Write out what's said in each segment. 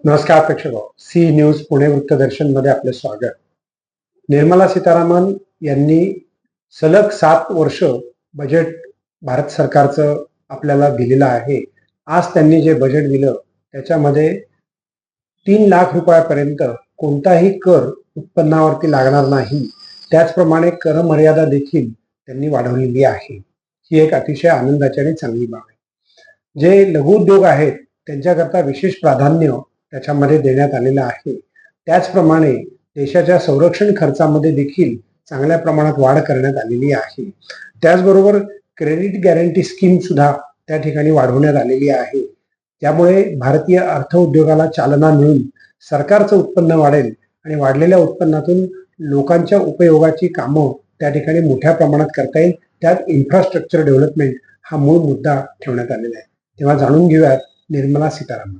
नमस्कार प्रेक्षक सी न्यूज पुणे वृत्तदर्शन मध्ये आपले स्वागत. निर्मला सीतारामन यांनी सलग 7 वर्ष बजेट भारत सरकारचं आपल्याला दिलेलं आहे. आज त्यांनी जे बजेट दिलं त्याच्यामध्ये 3 लाख रुपयापर्यंत कोणताही कर उत्पन्नावरती लागणार नाही. त्याचप्रमाणे कर मर्यादा देखील त्यांनी वाढवलेली आहे. ही एक अतिशय आनंदाची आणि चांगली बाब आहे. जे लघु उद्योग आहेत त्यांच्याकरता विशेष प्राधान्य त्याच्यामध्ये देण्यात आलेलं आहे. त्याचप्रमाणे देशाच्या संरक्षण खर्चामध्ये देखील चांगल्या प्रमाणात वाढ करण्यात आलेली आहे. त्याचबरोबर क्रेडिट गॅरंटी स्कीम सुद्धा त्या ठिकाणी वाढवण्यात आलेली आहे. त्यामुळे भारतीय अर्थ उद्योगाला चालना मिळून सरकारचं उत्पन्न वाढेल आणि वाढलेल्या उत्पन्नातून लोकांच्या उपयोगाची कामं त्या ठिकाणी मोठ्या प्रमाणात करता येईल. त्यात इन्फ्रास्ट्रक्चर डेव्हलपमेंट हा मूळ मुद्दा ठेवण्यात आलेला आहे. तेव्हा जाणून घेऊयात Nirmala Sitharaman.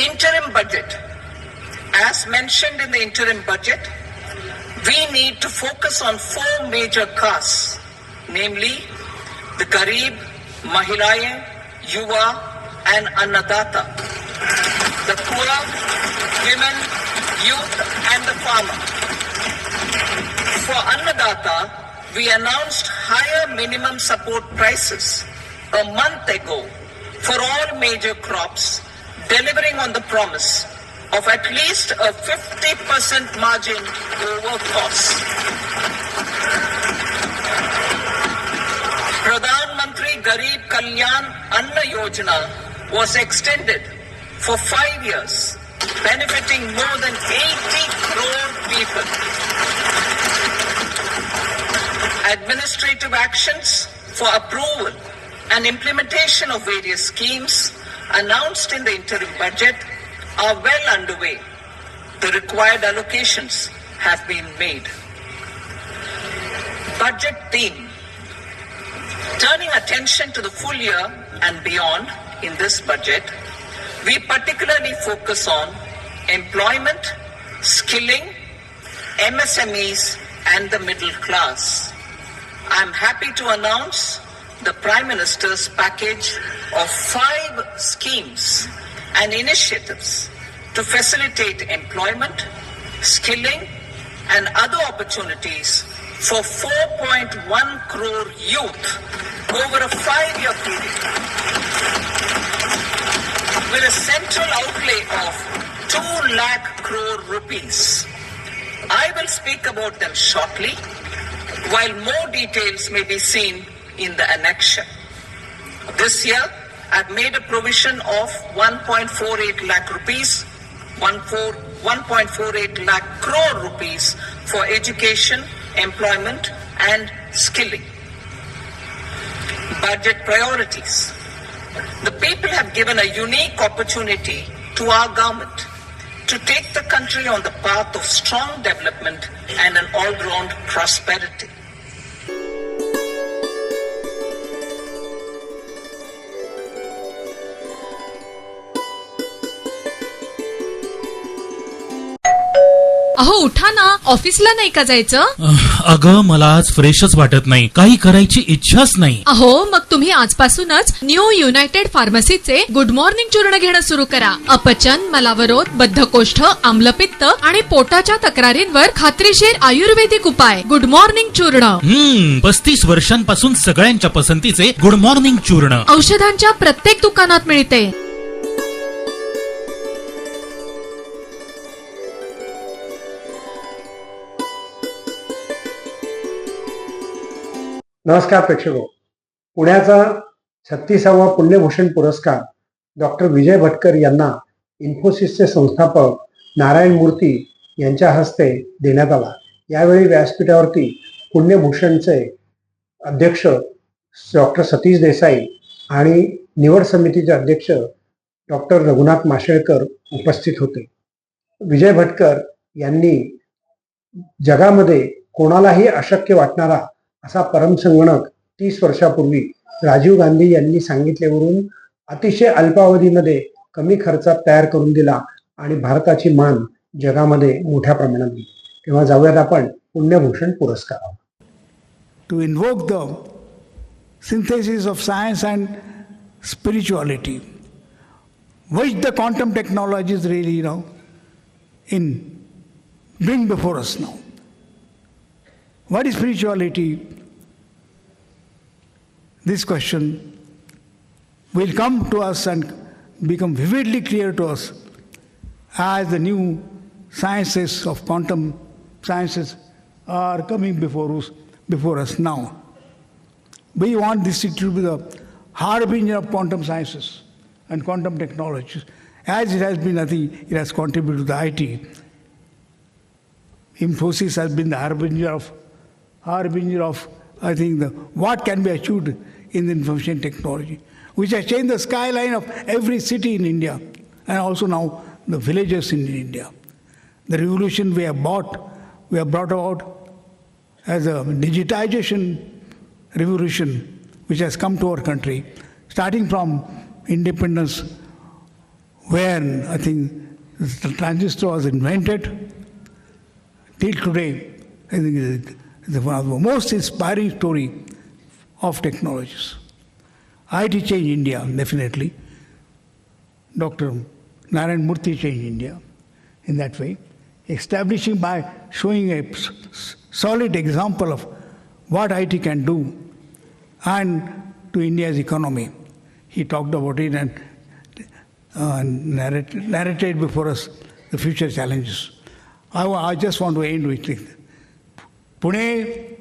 Interim budget. As mentioned in the interim budget, we need to focus on 4 major castes, namely the Garib, Mahilayen, Yuva and Annadata, the poor, women, youth and the farmer. For Annadata, we announced higher minimum support prices a month ago for all major crops, delivering on the promise of at least a 50% margin over cost. Pradhan Mantri Garib Kalyan Anna Yojana was extended for 5 years, benefiting more than 80 crore people. Administrative actions for approval and implementation of various schemes announced in the interim budget are well underway. The required allocations have been made. Budget theme. Turning attention to the full year and beyond in this budget, we particularly focus on employment, skilling, MSMEs and the middle class. I am happy to announce the Prime Minister's package of 5 schemes and initiatives to facilitate employment, skilling, and other opportunities for 4.1 crore youth over a 5-year period, with a central outlay of 2 lakh crore rupees. I will speak about them shortly, while more details may be seen in the annexure. This year, I've made a provision of 1.48 lakh rupees, 1.48 lakh crore rupees for education, employment and skilling. Budget priorities. The people have given a unique opportunity to our government to take the country on the path of strong development and an all-round prosperity. अहो उठा ना, ऑफिसला नाही का जायचं? अगं मला आज फ्रेशच वाटत नाही, काही करायची इच्छाच नाही. अहो मग तुम्ही आजपासूनच न्यू युनायटेड फार्मसीचे गुड मॉर्निंग चूर्ण घेणं सुरू करा. अपचन, मलावरोध, बद्धकोष्ठ, आम्लपित्त आणि पोटाच्या तक्रारींवर खात्रीशीर आयुर्वेदिक उपाय. गुड मॉर्निंग चूर्ण. 35 वर्षांपासून सगळ्यांच्या पसंतीचे गुड मॉर्निंग चूर्ण औषधांच्या प्रत्येक दुकानात मिळते. नमस्कार प्रेक्षक पुण्याचा 36वा पुण्यभूषण पुरस्कार डॉक्टर विजय भटकर यांना इन्फोसिसचे संस्थापक नारायण मूर्ती यांच्या हस्ते देण्यात आला. यावेळी व्यासपीठावरती पुण्यभूषणचे अध्यक्ष डॉक्टर सतीश देसाई आणि निवड समितीचे अध्यक्ष डॉक्टर रघुनाथ माशेलकर उपस्थित होते. विजय भटकर यांनी जगामध्ये कोणालाही अशक्य वाटणारा असा परमसंगणक 30 वर्षापूर्वी राजीव गांधी यांनी सांगितल्यावरून अतिशय अल्पावधीमध्ये कमी खर्चात तयार करून दिला आणि भारताची मान जगामध्ये मोठ्या प्रमाणात दिली. तेव्हा जाऊयात आपण पुण्यभूषण पुरस्कारावर. To invoke the synthesis of science and spirituality which the quantum technologies really, bring before us now. What is spirituality? This question will come to us and become vividly clear to us as the new sciences of quantum sciences are coming before us now. We want this to be the harbinger of quantum sciences and quantum technologies. As it has been, I think it has contributed to the IT. Infosys has been the harbinger of I think, what can be achieved in the information technology, which has changed the skyline of every city in India and also now the villages in India. The revolution we have brought about as a digitization revolution which has come to our country, starting from independence, when I think the transistor was invented, till today. I think it's one of the most inspiring story of technologies. IT changed India, definitely. Dr. Narayan Murthy changed India in that way, establishing by showing a solid example of what IT can do and to India's economy. He talked about it and narrated before us the future challenges. I just want to end with it. Pune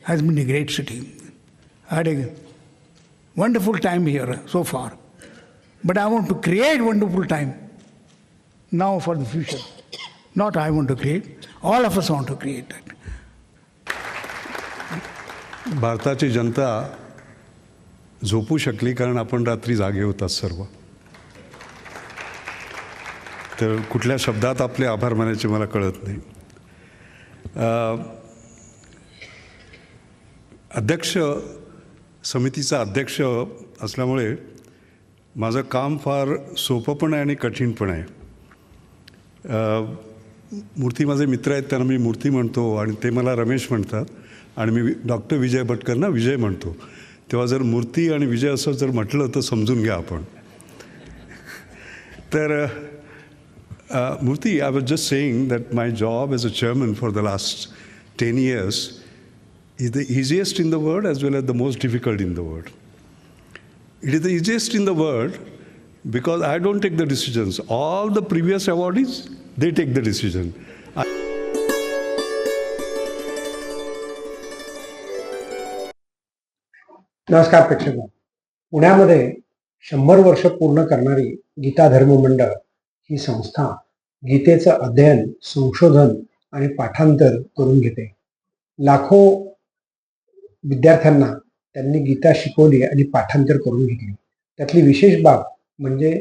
has been a great city. I had a wonderful time here so far. But I want to create wonderful time now for the future. Not I want to create, all of us want to create that. भारताची जनता झोपू शकली कारण आपण रात्री जागे होतात सर्व. तर कुठल्या शब्दात आपले आभार मानायचे मला कळत नाही. अध्यक्ष समितीचा अध्यक्ष असल्यामुळे माझं काम फार सोपं पण आहे आणि कठीण पण आहे. मूर्ती माझे मित्र आहेत, त्यांना मी मूर्ती म्हणतो आणि ते मला रमेश म्हणतात आणि मी डॉक्टर विजय भटकरना विजय म्हणतो. तेव्हा जर मूर्ती आणि विजय असं जर म्हटलं तर समजून घ्या आपण. तर मूर्ती, I was just saying that my job as a chairman for the last 10 years is the easiest in the world as well as the most difficult in the world. It is the easiest in the world because I don't take the decisions. All the previous awardees, they take the decision. नमस्कार प्रेक्षक. पुण्यामध्ये 100 वर्ष पूर्ण करणारी गीता धर्म मंडळ ही संस्था गीतेचं अध्ययन, संशोधन आणि पाठांतर करून घेते. लाखो विद्यार्थ्यांना त्यांनी गीता शिकवली आणि पाठांतर करून घेतली. त्यातली विशेष बाब म्हणजे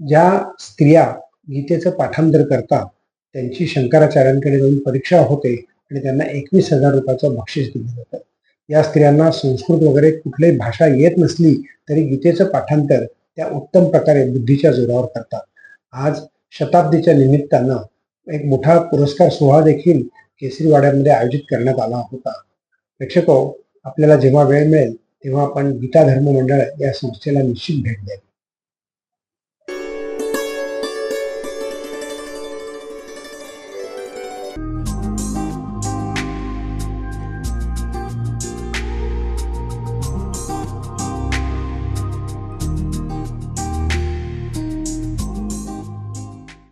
ज्या स्त्रिया गीतेचं पाठांतर करतात त्यांची शंकराचार्यांकडे जाऊन परीक्षा होते आणि त्यांना 21,000 रुपयाचं बक्षीस दिलं जातं. या स्त्रियांना संस्कृत वगैरे कुठलीही भाषा येत नसली तरी गीतेचं पाठांतर त्या उत्तम प्रकारे बुद्धीच्या जोरावर करतात. आज शताब्दीच्या निमित्तानं एक मोठा पुरस्कार सोहळा देखील केसरीवाड्यामध्ये आयोजित करण्यात आला होता. प्रेक्षको, आपल्याला जेव्हा वेळ मिळेल तेव्हा आपण गीता धर्म मंडळ या संस्थेला निश्चित भेट द्यावी.